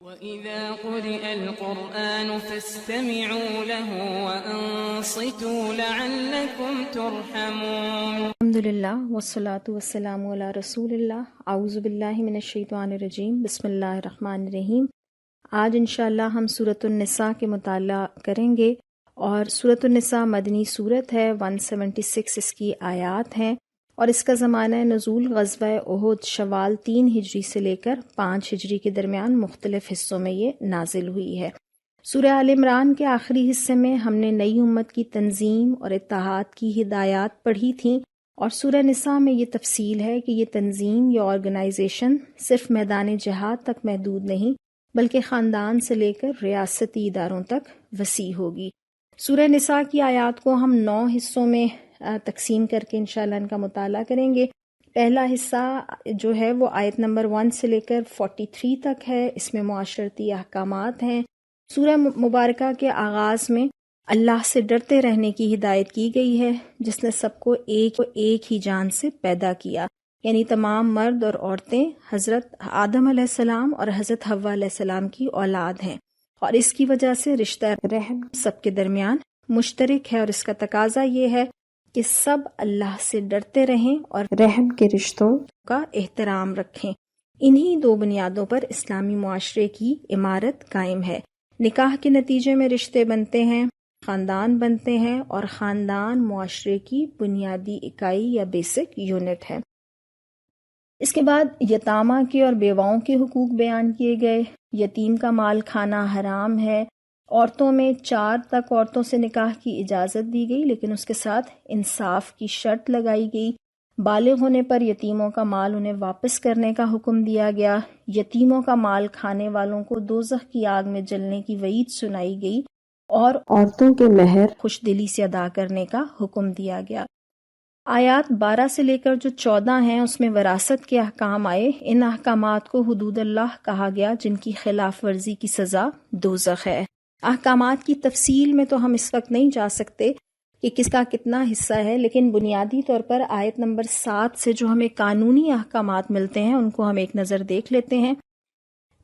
وَإِذَا قُرِئَ الْقُرْآنُ فَاسْتَمِعُوا لَهُ وَأَنصِتُوا لَعَلَّكُمْ تُرْحَمُونَ۔ الحمدللہ والصلاة والسلام علی رسول اللہ۔ اعوذ باللہ من الشیطان الرجیم، بسم اللہ الرحمن الرحیم۔ آج انشاءاللہ ہم سورۃ النساء کے مطالعہ کریں گے، اور سورۃ النساء مدنی سورت ہے، 176 اس کی آیات ہیں، اور اس کا زمانہ نزول غزوہ احد شوال 3 ہجری سے لے کر 5 ہجری کے درمیان مختلف حصوں میں یہ نازل ہوئی ہے۔ سورہ آل عمران کے آخری حصے میں ہم نے نئی امت کی تنظیم اور اتحاد کی ہدایات پڑھی تھیں، اور سورہ نساء میں یہ تفصیل ہے کہ یہ تنظیم یا آرگنائزیشن صرف میدان جہاد تک محدود نہیں بلکہ خاندان سے لے کر ریاستی اداروں تک وسیع ہوگی۔ سورہ نساء کی آیات کو ہم 9 حصوں میں تقسیم کر کے انشاءاللہ ان کا مطالعہ کریں گے۔ پہلا حصہ جو ہے وہ آیت نمبر 1 سے لے کر 43 تک ہے، اس میں معاشرتی احکامات ہیں۔ سورہ مبارکہ کے آغاز میں اللہ سے ڈرتے رہنے کی ہدایت کی گئی ہے، جس نے سب کو ایک ہی جان سے پیدا کیا، یعنی تمام مرد اور عورتیں حضرت آدم علیہ السلام اور حضرت حوا علیہ السلام کی اولاد ہیں، اور اس کی وجہ سے رشتہ رحم سب کے درمیان مشترک ہے، اور اس کا تقاضا یہ ہے کہ سب اللہ سے ڈرتے رہیں اور رحم کے رشتوں کا احترام رکھیں۔ انہی 2 بنیادوں پر اسلامی معاشرے کی عمارت قائم ہے۔ نکاح کے نتیجے میں رشتے بنتے ہیں، خاندان بنتے ہیں، اور خاندان معاشرے کی بنیادی اکائی یا بیسک یونٹ ہے۔ اس کے بعد یتامہ کے اور بیواؤں کے حقوق بیان کیے گئے۔ یتیم کا مال کھانا حرام ہے۔ عورتوں میں 4 تک عورتوں سے نکاح کی اجازت دی گئی، لیکن اس کے ساتھ انصاف کی شرط لگائی گئی۔ بالغ ہونے پر یتیموں کا مال انہیں واپس کرنے کا حکم دیا گیا۔ یتیموں کا مال کھانے والوں کو دوزخ کی آگ میں جلنے کی وعید سنائی گئی، اور عورتوں کے مہر خوش دلی سے ادا کرنے کا حکم دیا گیا۔ آیات 12 سے لے کر جو 14 ہیں اس میں وراثت کے احکام آئے۔ ان احکامات کو حدود اللہ کہا گیا، جن کی خلاف ورزی کی سزا دوزخ ہے۔ احکامات کی تفصیل میں تو ہم اس وقت نہیں جا سکتے کہ کس کا کتنا حصہ ہے، لیکن بنیادی طور پر آیت نمبر 7 سے جو ہمیں قانونی احکامات ملتے ہیں ان کو ہم ایک نظر دیکھ لیتے ہیں۔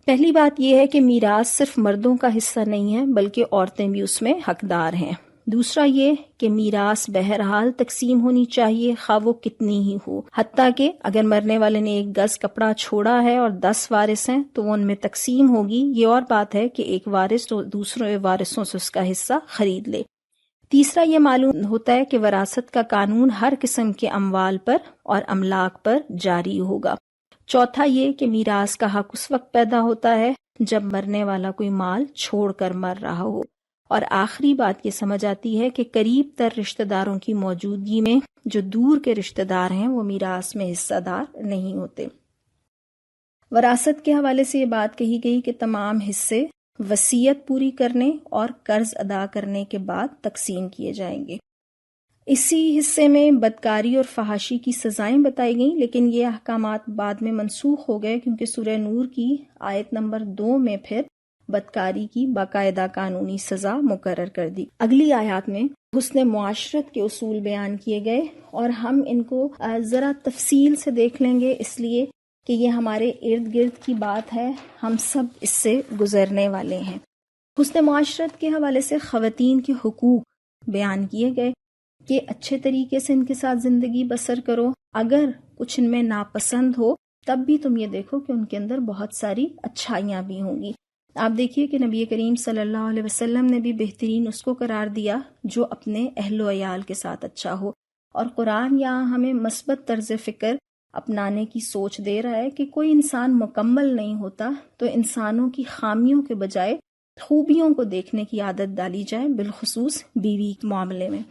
پہلی بات یہ ہے کہ میراث صرف مردوں کا حصہ نہیں ہے بلکہ عورتیں بھی اس میں حقدار ہیں۔ دوسرا یہ کہ میراث بہرحال تقسیم ہونی چاہیے، خواہ وہ کتنی ہی ہو، حتیٰ کہ اگر مرنے والے نے 1 گز کپڑا چھوڑا ہے اور 10 وارث ہیں تو وہ ان میں تقسیم ہوگی۔ یہ اور بات ہے کہ ایک وارث تو دوسرے وارثوں سے اس کا حصہ خرید لے۔ تیسرا یہ معلوم ہوتا ہے کہ وراثت کا قانون ہر قسم کے اموال پر اور املاک پر جاری ہوگا۔ چوتھا یہ کہ میراث کا حق اس وقت پیدا ہوتا ہے جب مرنے والا کوئی مال چھوڑ کر مر رہا ہو۔ اور آخری بات یہ سمجھ آتی ہے کہ قریب تر رشتہ داروں کی موجودگی میں جو دور کے رشتہ دار ہیں وہ میراث میں حصہ دار نہیں ہوتے۔ وراثت کے حوالے سے یہ بات کہی گئی کہ تمام حصے وصیت پوری کرنے اور قرض ادا کرنے کے بعد تقسیم کیے جائیں گے۔ اسی حصے میں بدکاری اور فحاشی کی سزائیں بتائی گئیں، لیکن یہ احکامات بعد میں منسوخ ہو گئے کیونکہ سورہ نور کی آیت نمبر 2 میں پھر بدکاری کی باقاعدہ قانونی سزا مقرر کر دی۔ اگلی آیات میں حسن معاشرت کے اصول بیان کیے گئے، اور ہم ان کو ذرا تفصیل سے دیکھ لیں گے، اس لیے کہ یہ ہمارے ارد گرد کی بات ہے، ہم سب اس سے گزرنے والے ہیں۔ حسن معاشرت کے حوالے سے خواتین کے حقوق بیان کیے گئے کہ اچھے طریقے سے ان کے ساتھ زندگی بسر کرو، اگر کچھ ان میں ناپسند ہو تب بھی تم یہ دیکھو کہ ان کے اندر بہت ساری اچھائیاں بھی ہوں گی۔ آپ دیکھیے کہ نبی کریم صلی اللہ علیہ وسلم نے بھی بہترین اس کو قرار دیا جو اپنے اہل و عیال کے ساتھ اچھا ہو، اور قرآن یہاں ہمیں مثبت طرز فکر اپنانے کی سوچ دے رہا ہے کہ کوئی انسان مکمل نہیں ہوتا، تو انسانوں کی خامیوں کے بجائے خوبیوں کو دیکھنے کی عادت ڈالی جائے، بالخصوص بیوی کے معاملے میں۔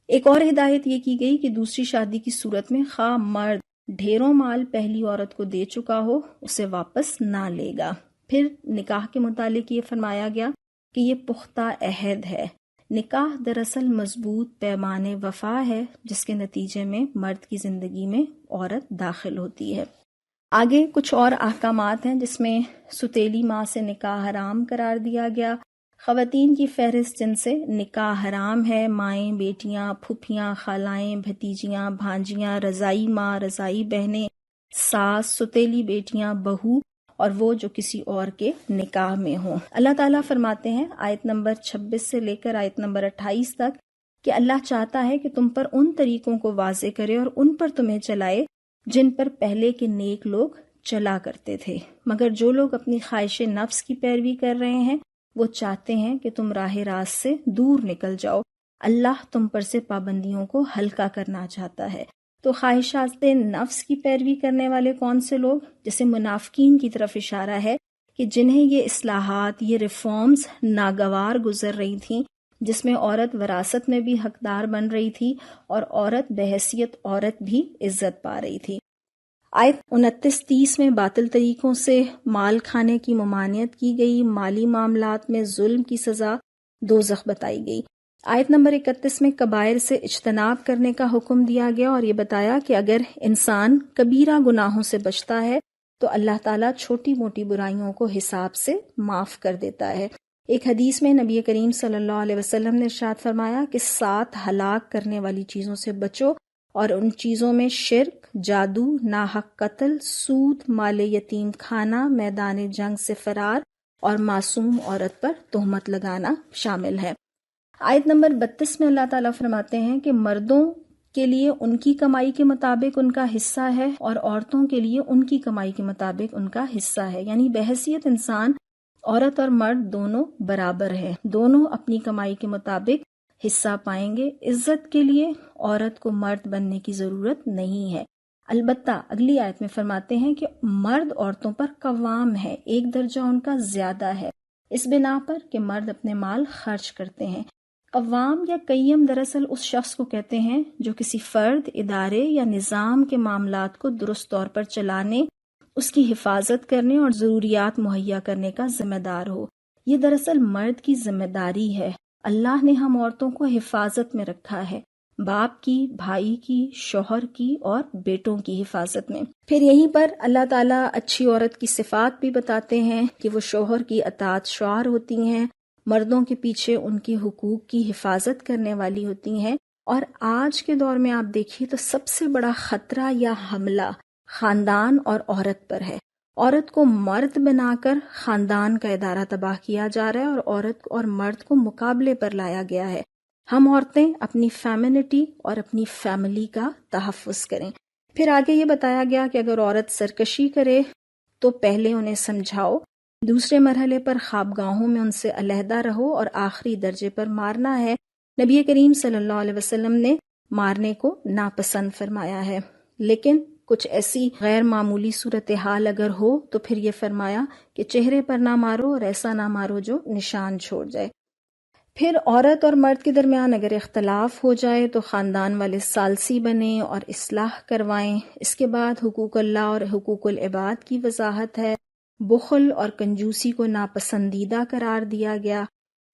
ایک اور ہدایت یہ کی گئی کہ دوسری شادی کی صورت میں خواہ مرد ڈھیروں مال پہلی عورت کو دے چکا ہو اسے واپس نہ لے گا۔ پھر نکاح کے متعلق یہ فرمایا گیا کہ یہ پختہ عہد ہے۔ نکاح دراصل مضبوط پیمان وفا ہے جس کے نتیجے میں مرد کی زندگی میں عورت داخل ہوتی ہے۔ آگے کچھ اور احکامات ہیں جس میں ستیلی ماں سے نکاح حرام قرار دیا گیا۔ خواتین کی فہرست جن سے نکاح حرام ہے مائیں، بیٹیاں، پھوپھیاں، خالائیں، بھتیجیاں، بھانجیاں، رضائی ماں، رضائی بہنیں، ساس، ستیلی بیٹیاں، بہو اور وہ جو کسی اور کے نکاح میں ہوں۔ اللہ تعالیٰ فرماتے ہیں آیت نمبر 26 سے لے کر آیت نمبر 28 تک کہ اللہ چاہتا ہے کہ تم پر ان طریقوں کو واضح کرے اور ان پر تمہیں چلائے جن پر پہلے کے نیک لوگ چلا کرتے تھے، مگر جو لوگ اپنی خواہش نفس کی پیروی کر رہے ہیں وہ چاہتے ہیں کہ تم راہ راست سے دور نکل جاؤ۔ اللہ تم پر سے پابندیوں کو ہلکا کرنا چاہتا ہے۔ تو خواہشات نفس کی پیروی کرنے والے کون سے لوگ؟ جیسے منافقین کی طرف اشارہ ہے کہ جنہیں یہ اصلاحات، یہ ریفارمز ناگوار گزر رہی تھیں، جس میں عورت وراثت میں بھی حقدار بن رہی تھی اور عورت بحیثیت عورت بھی عزت پا رہی تھی۔ آیت 29-30 میں باطل طریقوں سے مال کھانے کی ممانعت کی گئی، مالی معاملات میں ظلم کی سزا دوزخ بتائی گئی۔ آیت نمبر 31 میں کبائر سے اجتناب کرنے کا حکم دیا گیا اور یہ بتایا کہ اگر انسان کبیرہ گناہوں سے بچتا ہے تو اللہ تعالیٰ چھوٹی موٹی برائیوں کو حساب سے معاف کر دیتا ہے۔ ایک حدیث میں نبی کریم صلی اللہ علیہ وسلم نے ارشاد فرمایا کہ 7 ہلاک کرنے والی چیزوں سے بچو، اور ان چیزوں میں شرک، جادو، ناحق قتل، سود، مال یتیم کھانا، میدان جنگ سے فرار اور معصوم عورت پر تہمت لگانا شامل ہے۔ آیت نمبر 32 میں اللہ تعالیٰ فرماتے ہیں کہ مردوں کے لیے ان کی کمائی کے مطابق ان کا حصہ ہے اور عورتوں کے لیے ان کی کمائی کے مطابق ان کا حصہ ہے، یعنی بحیثیت انسان عورت اور مرد دونوں برابر ہیں، دونوں اپنی کمائی کے مطابق حصہ پائیں گے۔ عزت کے لیے عورت کو مرد بننے کی ضرورت نہیں ہے، البتہ اگلی آیت میں فرماتے ہیں کہ مرد عورتوں پر قوام ہے، ایک درجہ ان کا زیادہ ہے، اس بنا پر کہ مرد اپنے مال خرچ کرتے ہیں۔ قوام یا قیم دراصل اس شخص کو کہتے ہیں جو کسی فرد، ادارے یا نظام کے معاملات کو درست طور پر چلانے، اس کی حفاظت کرنے اور ضروریات مہیا کرنے کا ذمہ دار ہو۔ یہ دراصل مرد کی ذمہ داری ہے۔ اللہ نے ہم عورتوں کو حفاظت میں رکھا ہے، باپ کی، بھائی کی، شوہر کی اور بیٹوں کی حفاظت میں۔ پھر یہیں پر اللہ تعالیٰ اچھی عورت کی صفات بھی بتاتے ہیں کہ وہ شوہر کی اطاعت شعار ہوتی ہیں، مردوں کے پیچھے ان کے حقوق کی حفاظت کرنے والی ہوتی ہیں۔ اور آج کے دور میں آپ دیکھیے تو سب سے بڑا خطرہ یا حملہ خاندان اور عورت پر ہے۔ عورت کو مرد بنا کر خاندان کا ادارہ تباہ کیا جا رہا ہے اور عورت اور مرد کو مقابلے پر لایا گیا ہے۔ ہم عورتیں اپنی فیمنٹی اور اپنی فیملی کا تحفظ کریں۔ پھر آگے یہ بتایا گیا کہ اگر عورت سرکشی کرے تو پہلے انہیں سمجھاؤ، دوسرے مرحلے پر خوابگاہوں میں ان سے علیحدہ رہو اور آخری درجے پر مارنا ہے۔ نبی کریم صلی اللہ علیہ وسلم نے مارنے کو ناپسند فرمایا ہے، لیکن کچھ ایسی غیر معمولی صورتحال اگر ہو تو پھر یہ فرمایا کہ چہرے پر نہ مارو اور ایسا نہ مارو جو نشان چھوڑ جائے۔ پھر عورت اور مرد کے درمیان اگر اختلاف ہو جائے تو خاندان والے ثالثی بنیں اور اصلاح کروائیں۔ اس کے بعد حقوق اللہ اور حقوق العباد کی وضاحت ہے۔ بخل اور کنجوسی کو ناپسندیدہ قرار دیا گیا۔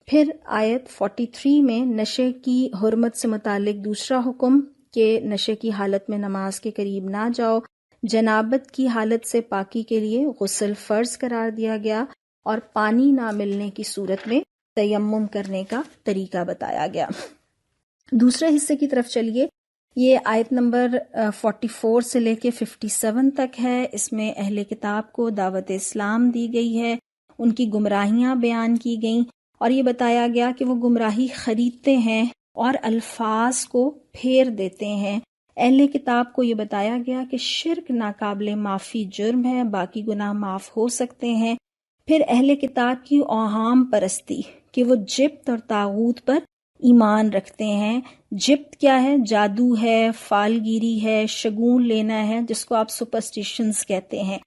پھر آیت 43 میں نشے کی حرمت سے متعلق دوسرا حکم کہ نشے کی حالت میں نماز کے قریب نہ جاؤ۔ جنابت کی حالت سے پاکی کے لیے غسل فرض قرار دیا گیا اور پانی نہ ملنے کی صورت میں تیمم کرنے کا طریقہ بتایا گیا۔ دوسرے حصے کی طرف چلیے، یہ آیت نمبر 44 سے لے کے 57 تک ہے۔ اس میں اہل کتاب کو دعوت اسلام دی گئی ہے، ان کی گمراہیاں بیان کی گئیں اور یہ بتایا گیا کہ وہ گمراہی خریدتے ہیں اور الفاظ کو پھیر دیتے ہیں۔ اہل کتاب کو یہ بتایا گیا کہ شرک ناقابل معافی جرم ہے، باقی گناہ معاف ہو سکتے ہیں۔ پھر اہل کتاب کی اوہام پرستی کہ وہ جبت اور طاغوت پر ایمان رکھتے ہیں۔ جبت کیا ہے؟ جادو ہے، فالگیری ہے، شگون لینا ہے، جس کو آپ سپرسٹیشنز کہتے ہیں۔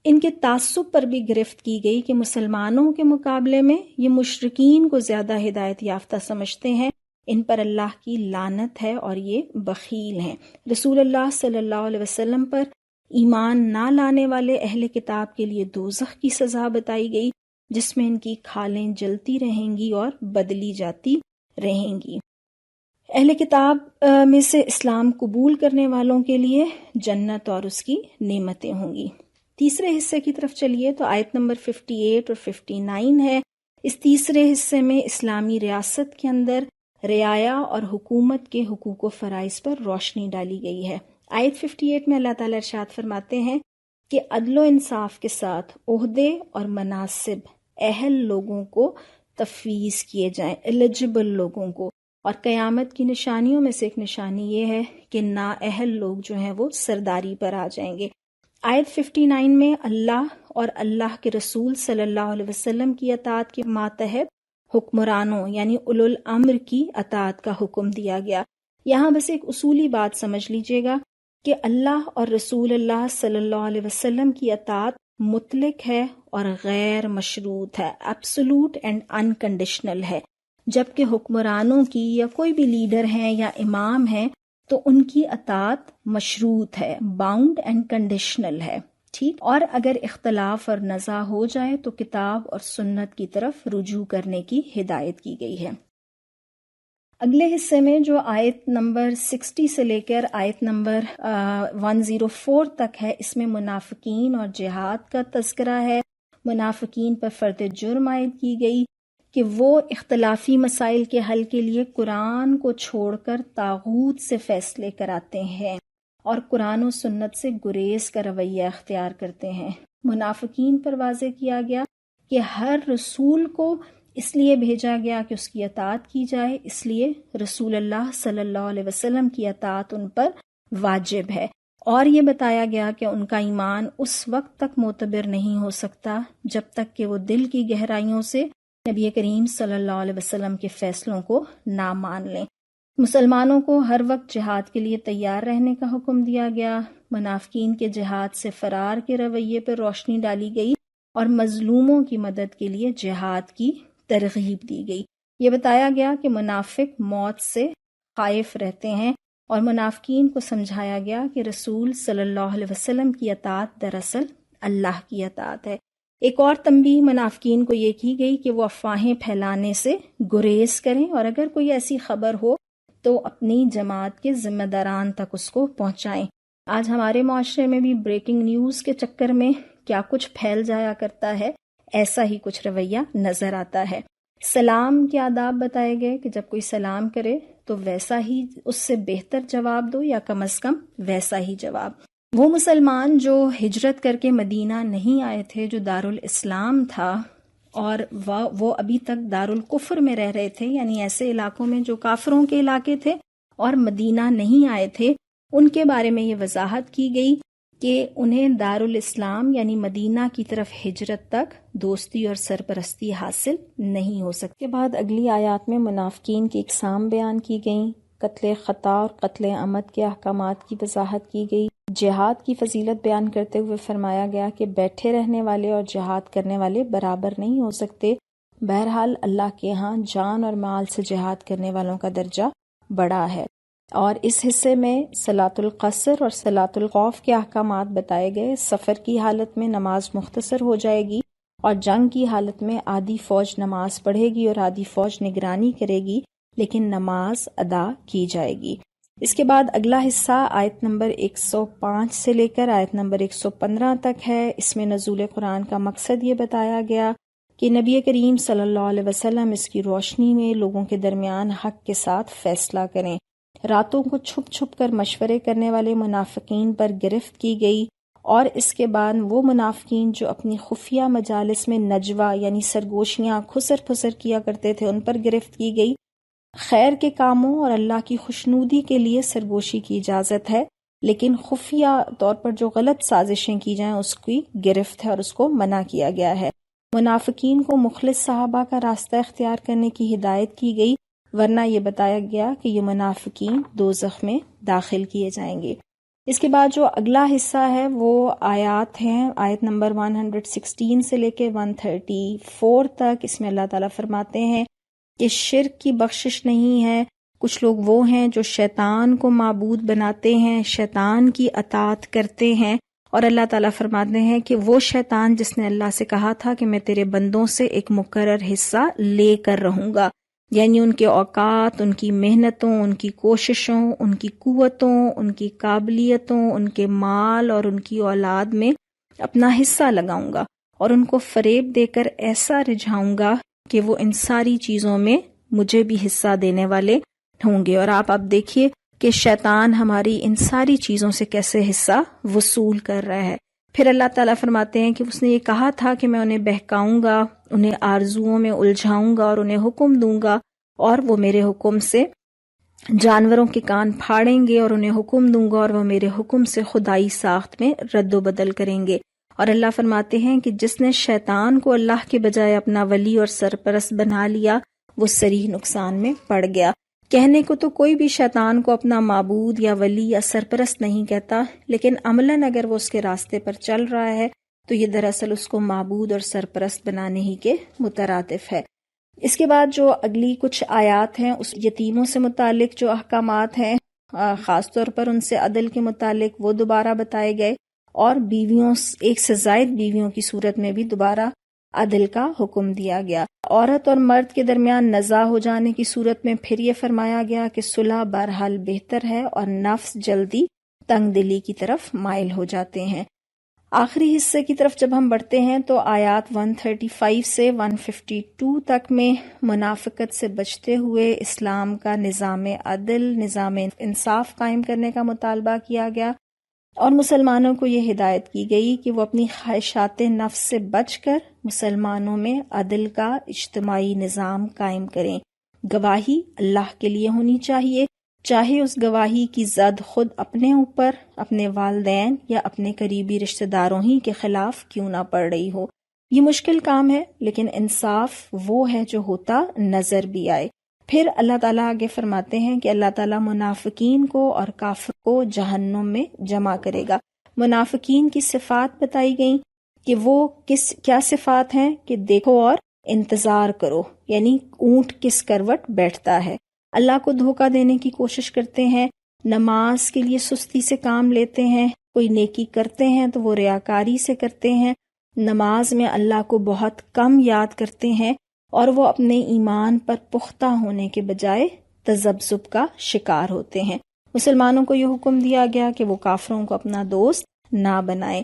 ان کے تعصب پر بھی گرفت کی گئی کہ مسلمانوں کے مقابلے میں یہ مشرکین کو زیادہ ہدایت یافتہ سمجھتے ہیں، ان پر اللہ کی لعنت ہے اور یہ بخیل ہیں۔ رسول اللہ صلی اللہ علیہ وسلم پر ایمان نہ لانے والے اہل کتاب کے لیے دوزخ کی سزا بتائی گئی، جس میں ان کی کھالیں جلتی رہیں گی اور بدلی جاتی رہیں گی۔ اہل کتاب میں سے اسلام قبول کرنے والوں کے لیے جنت اور اس کی نعمتیں ہوں گی۔ تیسرے حصے کی طرف چلیے تو آیت نمبر 58 اور 59 ہے۔ اس تیسرے حصے میں اسلامی ریاست کے اندر رعایا اور حکومت کے حقوق و فرائض پر روشنی ڈالی گئی ہے۔ آیت 58 میں اللہ تعالیٰ ارشاد فرماتے ہیں کہ عدل و انصاف کے ساتھ عہدے اور مناصب اہل لوگوں کو تفویض کیے جائیں، ایلیجبل لوگوں کو، اور قیامت کی نشانیوں میں سے ایک نشانی یہ ہے کہ نااہل لوگ جو ہیں وہ سرداری پر آ جائیں گے۔ آیت 59 میں اللہ اور اللہ کے رسول صلی اللہ علیہ وسلم کی اطاعت کے ماتحت حکمرانوں یعنی اولو الامر کی اطاعت کا حکم دیا گیا۔ یہاں بس ایک اصولی بات سمجھ لیجئے گا کہ اللہ اور رسول اللہ صلی اللہ علیہ وسلم کی اطاعت مطلق ہے اور غیر مشروط ہے، ایبسولوٹ اینڈ انکنڈیشنل ہے، جبکہ حکمرانوں کی یا کوئی بھی لیڈر ہیں یا امام ہیں تو ان کی اطاعت مشروط ہے، باؤنڈ اینڈ کنڈیشنل ہے، ٹھیک۔ اور اگر اختلاف اور نزاع ہو جائے تو کتاب اور سنت کی طرف رجوع کرنے کی ہدایت کی گئی ہے۔ اگلے حصے میں جو آیت نمبر 60 سے لے کر آیت نمبر 104 تک ہے، اس میں منافقین اور جہاد کا تذکرہ ہے۔ منافقین پر فرد جرم عائد کی گئی کہ وہ اختلافی مسائل کے حل کے لیے قرآن کو چھوڑ کر طاغوت سے فیصلے کراتے ہیں اور قرآن و سنت سے گریز کا رویہ اختیار کرتے ہیں۔ منافقین پر واضح کیا گیا کہ ہر رسول کو اس لیے بھیجا گیا کہ اس کی اطاعت کی جائے، اس لیے رسول اللہ صلی اللہ علیہ وسلم کی اطاعت ان پر واجب ہے، اور یہ بتایا گیا کہ ان کا ایمان اس وقت تک معتبر نہیں ہو سکتا جب تک کہ وہ دل کی گہرائیوں سے نبی کریم صلی اللہ علیہ وسلم کے فیصلوں کو نہ مان لیں۔ مسلمانوں کو ہر وقت جہاد کے لیے تیار رہنے کا حکم دیا گیا، منافقین کے جہاد سے فرار کے رویے پر روشنی ڈالی گئی اور مظلوموں کی مدد کے لیے جہاد کی ترغیب دی گئی۔ یہ بتایا گیا کہ منافق موت سے خائف رہتے ہیں، اور منافقین کو سمجھایا گیا کہ رسول صلی اللہ علیہ وسلم کی اطاعت دراصل اللہ کی اطاعت ہے۔ ایک اور تنبیہ منافقین کو یہ کی گئی کہ وہ افواہیں پھیلانے سے گریز کریں، اور اگر کوئی ایسی خبر ہو تو اپنی جماعت کے ذمہ داران تک اس کو پہنچائیں۔ آج ہمارے معاشرے میں بھی بریکنگ نیوز کے چکر میں کیا کچھ پھیل جایا کرتا ہے، ایسا ہی کچھ رویہ نظر آتا ہے۔ سلام کے آداب بتائے گئے کہ جب کوئی سلام کرے تو ویسا ہی اس سے بہتر جواب دو، یا کم از کم ویسا ہی جواب۔ وہ مسلمان جو ہجرت کر کے مدینہ نہیں آئے تھے، جو دارالاسلام تھا اور وہ ابھی تک دارالکفر میں رہ رہے تھے، یعنی ایسے علاقوں میں جو کافروں کے علاقے تھے اور مدینہ نہیں آئے تھے، ان کے بارے میں یہ وضاحت کی گئی کہ انہیں دارالاسلام یعنی مدینہ کی طرف ہجرت تک دوستی اور سرپرستی حاصل نہیں ہو سکتی۔ کے بعد اگلی آیات میں منافقین کی اقسام بیان کی گئیں، قتل خطا اور قتل عمد کے احکامات کی وضاحت کی گئی، جہاد کی فضیلت بیان کرتے ہوئے فرمایا گیا کہ بیٹھے رہنے والے اور جہاد کرنے والے برابر نہیں ہو سکتے۔ بہرحال اللہ کے ہاں جان اور مال سے جہاد کرنے والوں کا درجہ بڑا ہے۔ اور اس حصے میں صلاۃ القصر اور صلاۃ الخوف کے احکامات بتائے گئے۔ سفر کی حالت میں نماز مختصر ہو جائے گی، اور جنگ کی حالت میں آدھی فوج نماز پڑھے گی اور آدھی فوج نگرانی کرے گی، لیکن نماز ادا کی جائے گی۔ اس کے بعد اگلا حصہ آیت نمبر 105 سے لے کر آیت نمبر 115 تک ہے۔ اس میں نزول قرآن کا مقصد یہ بتایا گیا کہ نبی کریم صلی اللہ علیہ وسلم اس کی روشنی میں لوگوں کے درمیان حق کے ساتھ فیصلہ کریں۔ راتوں کو چھپ چھپ کر مشورے کرنے والے منافقین پر گرفت کی گئی، اور اس کے بعد وہ منافقین جو اپنی خفیہ مجالس میں نجوہ یعنی سرگوشیاں کھسر پھسر کیا کرتے تھے، ان پر گرفت کی گئی۔ خیر کے کاموں اور اللہ کی خوشنودی کے لیے سرگوشی کی اجازت ہے، لیکن خفیہ طور پر جو غلط سازشیں کی جائیں اس کی گرفت ہے اور اس کو منع کیا گیا ہے۔ منافقین کو مخلص صحابہ کا راستہ اختیار کرنے کی ہدایت کی گئی، ورنہ یہ بتایا گیا کہ یہ منافقین دوزخ میں داخل کیے جائیں گے۔ اس کے بعد جو اگلا حصہ ہے وہ آیات ہیں، آیت نمبر 116 سے لے کے 134 تک۔ اس میں اللہ تعالیٰ فرماتے ہیں کہ شرک کی بخشش نہیں ہے۔ کچھ لوگ وہ ہیں جو شیطان کو معبود بناتے ہیں، شیطان کی اطاعت کرتے ہیں، اور اللہ تعالیٰ فرماتے ہیں کہ وہ شیطان جس نے اللہ سے کہا تھا کہ میں تیرے بندوں سے ایک مقرر حصہ لے کر رہوں گا، یعنی ان کے اوقات، ان کی محنتوں، ان کی کوششوں، ان کی قوتوں، ان کی قابلیتوں، ان کے مال اور ان کی اولاد میں اپنا حصہ لگاؤں گا، اور ان کو فریب دے کر ایسا رجھاؤں گا کہ وہ ان ساری چیزوں میں مجھے بھی حصہ دینے والے ہوں گے۔ اور آپ دیکھیے کہ شیطان ہماری ان ساری چیزوں سے کیسے حصہ وصول کر رہا ہے۔ پھر اللہ تعالیٰ فرماتے ہیں کہ اس نے یہ کہا تھا کہ میں انہیں بہکاؤں گا، انہیں آرزوؤں میں الجھاؤں گا اور انہیں حکم دوں گا، اور وہ میرے حکم سے جانوروں کے کان پھاڑیں گے، اور انہیں حکم دوں گا اور وہ میرے حکم سے خدائی ساخت میں رد و بدل کریں گے۔ اور اللہ فرماتے ہیں کہ جس نے شیطان کو اللہ کے بجائے اپنا ولی اور سرپرست بنا لیا وہ صریح نقصان میں پڑ گیا۔ کہنے کو تو کوئی بھی شیطان کو اپنا معبود یا ولی یا سرپرست نہیں کہتا، لیکن عملاً اگر وہ اس کے راستے پر چل رہا ہے تو یہ دراصل اس کو معبود اور سرپرست بنانے ہی کے مترادف ہے۔ اس کے بعد جو اگلی کچھ آیات ہیں اس یتیموں سے متعلق جو احکامات ہیں، خاص طور پر ان سے عدل کے متعلق وہ دوبارہ بتائے گئے، اور بیویوں، ایک سے زائد بیویوں کی صورت میں بھی دوبارہ عدل کا حکم دیا گیا۔ عورت اور مرد کے درمیان نزاع ہو جانے کی صورت میں پھر یہ فرمایا گیا کہ صلح بہرحال بہتر ہے، اور نفس جلدی تنگ دلی کی طرف مائل ہو جاتے ہیں۔ آخری حصے کی طرف جب ہم بڑھتے ہیں تو آیات 135 سے 152 تک میں منافقت سے بچتے ہوئے اسلام کا نظام عدل، نظام انصاف قائم کرنے کا مطالبہ کیا گیا، اور مسلمانوں کو یہ ہدایت کی گئی کہ وہ اپنی خواہشات نفس سے بچ کر مسلمانوں میں عدل کا اجتماعی نظام قائم کریں۔ گواہی اللہ کے لیے ہونی چاہیے، چاہے اس گواہی کی زد خود اپنے اوپر، اپنے والدین یا اپنے قریبی رشتہ داروں ہی کے خلاف کیوں نہ پڑ رہی ہو۔ یہ مشکل کام ہے، لیکن انصاف وہ ہے جو ہوتا نظر بھی آئے۔ پھر اللہ تعالیٰ آگے فرماتے ہیں کہ اللہ تعالیٰ منافقین کو اور کافر کو جہنم میں جمع کرے گا۔ منافقین کی صفات بتائی گئیں کہ وہ کیا صفات ہیں کہ دیکھو اور انتظار کرو، یعنی اونٹ کس کروٹ بیٹھتا ہے، اللہ کو دھوکہ دینے کی کوشش کرتے ہیں، نماز کے لیے سستی سے کام لیتے ہیں، کوئی نیکی کرتے ہیں تو وہ ریاکاری سے کرتے ہیں، نماز میں اللہ کو بہت کم یاد کرتے ہیں، اور وہ اپنے ایمان پر پختہ ہونے کے بجائے تذبذب کا شکار ہوتے ہیں۔ مسلمانوں کو یہ حکم دیا گیا کہ وہ کافروں کو اپنا دوست نہ بنائیں۔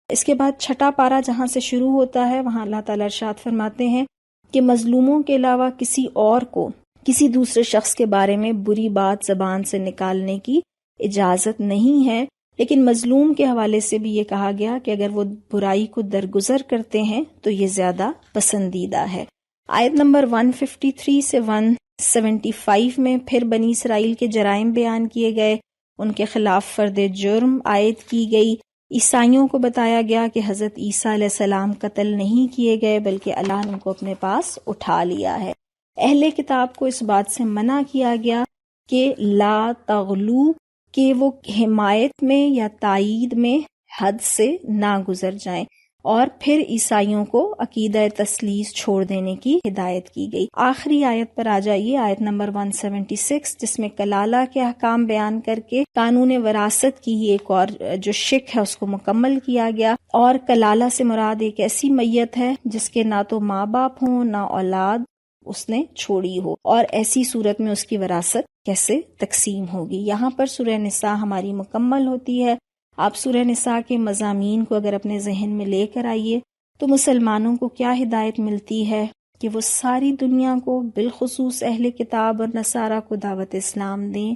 اس کے بعد چھٹا پارہ جہاں سے شروع ہوتا ہے وہاں اللہ تعالیٰ ارشاد فرماتے ہیں کہ مظلوموں کے علاوہ کسی اور کو کسی دوسرے شخص کے بارے میں بری بات زبان سے نکالنے کی اجازت نہیں ہے، لیکن مظلوم کے حوالے سے بھی یہ کہا گیا کہ اگر وہ برائی کو درگزر کرتے ہیں تو یہ زیادہ پسندیدہ ہے۔ آیت نمبر 153 سے 175 میں پھر بنی اسرائیل کے جرائم بیان کیے گئے، ان کے خلاف فرد جرم عائد کی گئی۔ عیسائیوں کو بتایا گیا کہ حضرت عیسیٰ علیہ السلام قتل نہیں کیے گئے بلکہ اللہ نے ان کو اپنے پاس اٹھا لیا ہے۔ اہل کتاب کو اس بات سے منع کیا گیا کہ لا تغلو، کہ وہ حمایت میں یا تائید میں حد سے نہ گزر جائیں، اور پھر عیسائیوں کو عقیدہ تثلیث چھوڑ دینے کی ہدایت کی گئی۔ آخری آیت پر آ جائیے، آیت نمبر 176، جس میں کلالہ کے احکام بیان کر کے قانون وراثت کی ایک اور جو شق ہے اس کو مکمل کیا گیا۔ اور کلالہ سے مراد ایک ایسی میت ہے جس کے نہ تو ماں باپ ہوں نہ اولاد اس نے چھوڑی ہو، اور ایسی صورت میں اس کی وراثت کیسے تقسیم ہوگی۔ یہاں پر سورہ نساء ہماری مکمل ہوتی ہے۔ آپ سورہ نساء کے مضامین کو اگر اپنے ذہن میں لے کر آئیے تو مسلمانوں کو کیا ہدایت ملتی ہے کہ وہ ساری دنیا کو بالخصوص اہل کتاب اور نصارہ کو دعوت اسلام دیں۔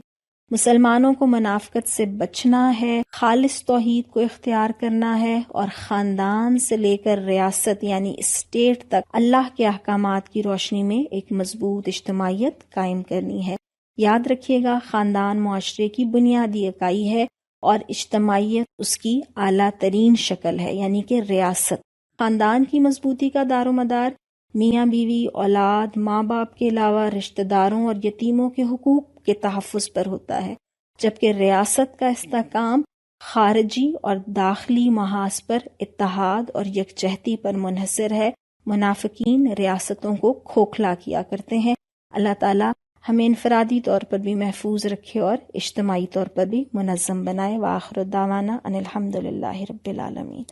مسلمانوں کو منافقت سے بچنا ہے، خالص توحید کو اختیار کرنا ہے، اور خاندان سے لے کر ریاست یعنی اسٹیٹ تک اللہ کے احکامات کی روشنی میں ایک مضبوط اجتماعیت قائم کرنی ہے۔ یاد رکھیے گا، خاندان معاشرے کی بنیادی اکائی ہے اور اجتماعیت اس کی اعلیٰ ترین شکل ہے، یعنی کہ ریاست۔ خاندان کی مضبوطی کا دار و مدار میاں بیوی، اولاد، ماں باپ کے علاوہ رشتہ داروں اور یتیموں کے حقوق کے تحفظ پر ہوتا ہے، جبکہ ریاست کا استحکام خارجی اور داخلی محاذ پر اتحاد اور یکجہتی پر منحصر ہے۔ منافقین ریاستوں کو کھوکھلا کیا کرتے ہیں۔ اللہ تعالیٰ ہمیں انفرادی طور پر بھی محفوظ رکھے اور اجتماعی طور پر بھی منظم بنائے۔ وآخر دعوانا ان الحمد للہ رب العالمین۔